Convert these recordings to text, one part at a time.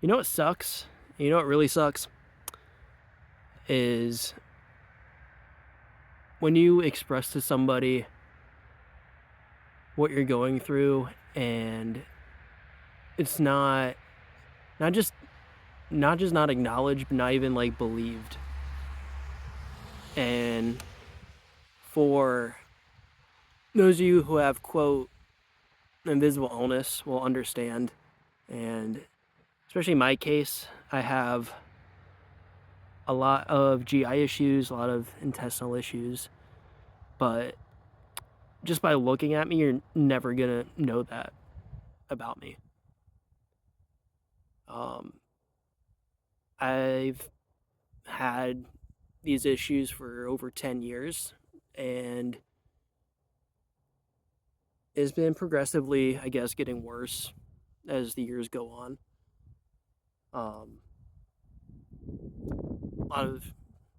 You know what sucks? You know what really sucks? Is when you express to somebody what you're going through and it's not just not acknowledged, but not even like believed. And for those of you who have quote invisible illness will understand. And especially in my case, I have a lot of GI issues, a lot of intestinal issues, but just by looking at me, you're never gonna know that about me. Um, I've had these issues for over 10 years, and it's been progressively, I guess, getting worse as the years go on. Um, a lot of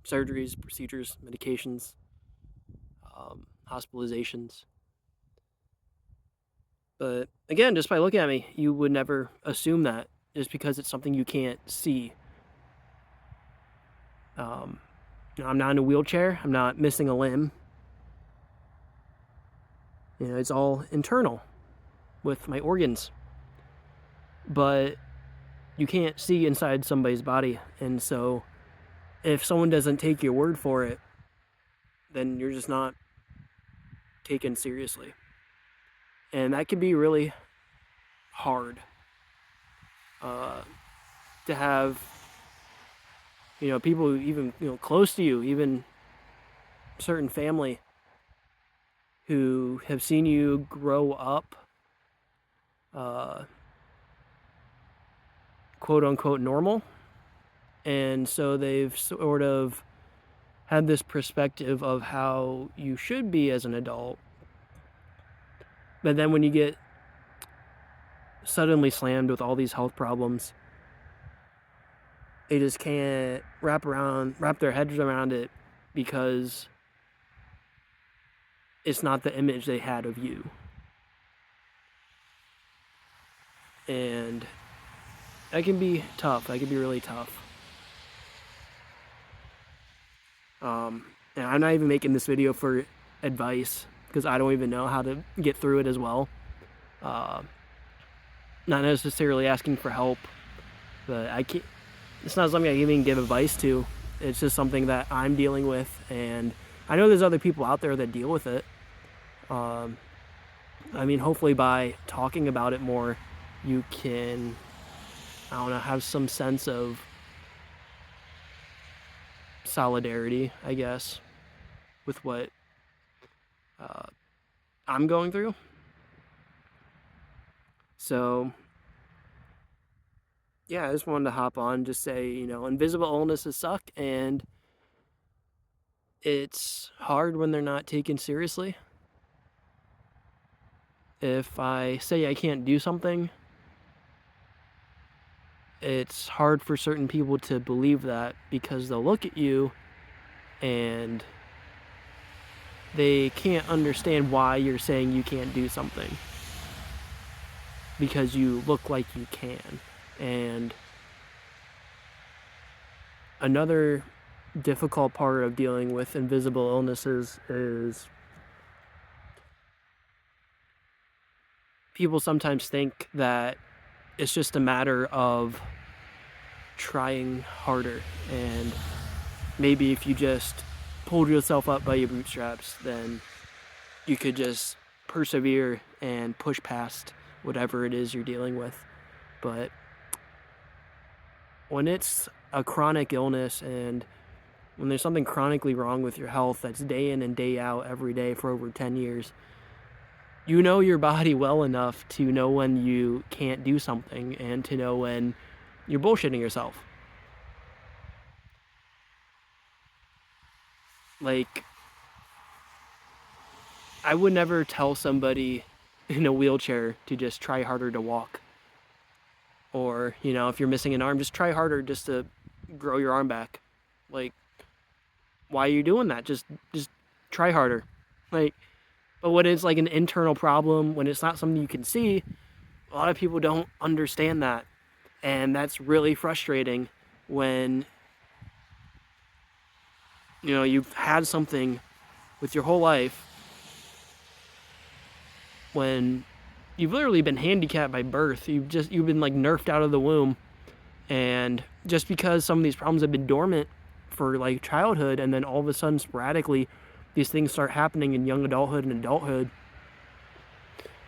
surgeries, procedures, medications, hospitalizations. But again, just by looking at me, you would never assume that just because it's something you can't see. Um, I'm not in a wheelchair. I'm not missing a limb. It's all internal with my organs. But you can't see inside somebody's body. And so if someone doesn't take your word for it, then you're just not taken seriously. And that can be really hard to have, people even, close to you, even certain family who have seen you grow up, uh, quote unquote, normal. And so they've sort of had this perspective of how you should be as an adult. But then when you get suddenly slammed with all these health problems, they just can't wrap their heads around it because it's not the image they had of you. And that can be tough. That can be really tough. And I'm not even making this video for advice because I don't even know how to get through it as well. Not necessarily asking for help, but I can't. It's not something I can even give advice to. It's just something that I'm dealing with, and I know there's other people out there that deal with it. Hopefully by talking about it more, you can, have some sense of solidarity, I guess, with what I'm going through. So, yeah, I just wanted to hop on, just say, invisible illnesses suck, and it's hard when they're not taken seriously. If I say I can't do something, it's hard for certain people to believe that because they'll look at you and they can't understand why you're saying you can't do something because you look like you can. And another difficult part of dealing with invisible illnesses is people sometimes think that it's just a matter of trying harder, and maybe if you just pulled yourself up by your bootstraps, then you could just persevere and push past whatever it is you're dealing with. But when it's a chronic illness and when there's something chronically wrong with your health that's day in and day out every day for over 10 years, you know your body well enough to know when you can't do something and to know when you're bullshitting yourself. Like, I would never tell somebody in a wheelchair to just try harder to walk. Or, if you're missing an arm, just try harder just to grow your arm back. Like, why are you doing that? Just try harder. Like, but when it's like an internal problem, when it's not something you can see, a lot of people don't understand that. And that's really frustrating when, you know, you've had something with your whole life, when you've literally been handicapped by birth. You've been like nerfed out of the womb, and just because some of these problems have been dormant for like childhood, and then all of a sudden sporadically these things start happening in young adulthood and adulthood,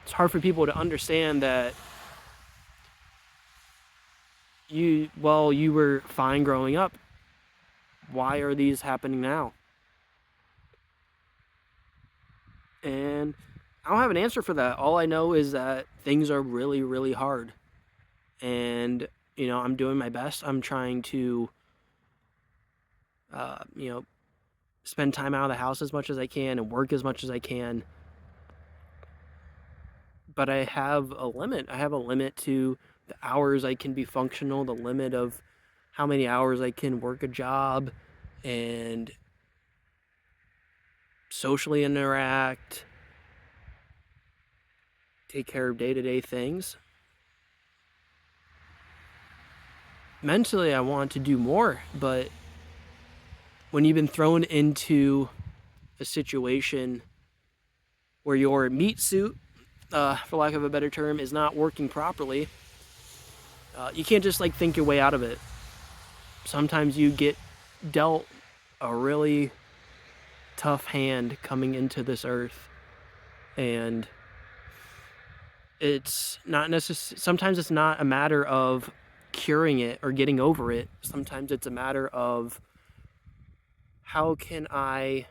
it's hard for people to understand that you were fine growing up. Why are these happening now? And I don't have an answer for that. All I know is that things are really, really hard. And, you know, I'm doing my best. I'm trying to, you know, spend time out of the house as much as I can and work as much as I can. But I have a limit. I have a limit to the hours I can be functional, the limit of how many hours I can work a job and socially interact, take care of day-to-day things. Mentally, I want to do more, but when you've been thrown into a situation where your meat suit, for lack of a better term, is not working properly, you can't just like think your way out of it. Sometimes you get dealt a really tough hand coming into this earth, and it's not necessary. Sometimes it's not a matter of curing it or getting over it. Sometimes it's a matter of, how can I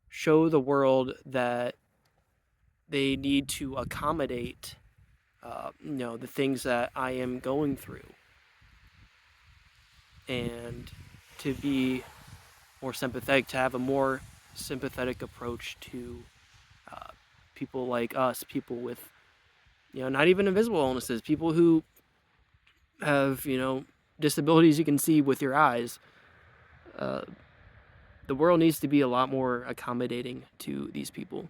show the world that they need to accommodate, you know, the things that I am going through, and to be more sympathetic, to have a more sympathetic approach to uh, people like us, people with, you know, not even invisible illnesses, people who have, you know, disabilities you can see with your eyes. Uh, the world needs to be a lot more accommodating to these people.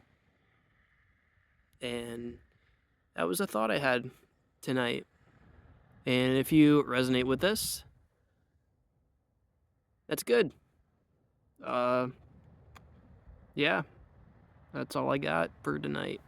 And that was a thought I had tonight. And if you resonate with this, that's good. Yeah, that's all I got for tonight.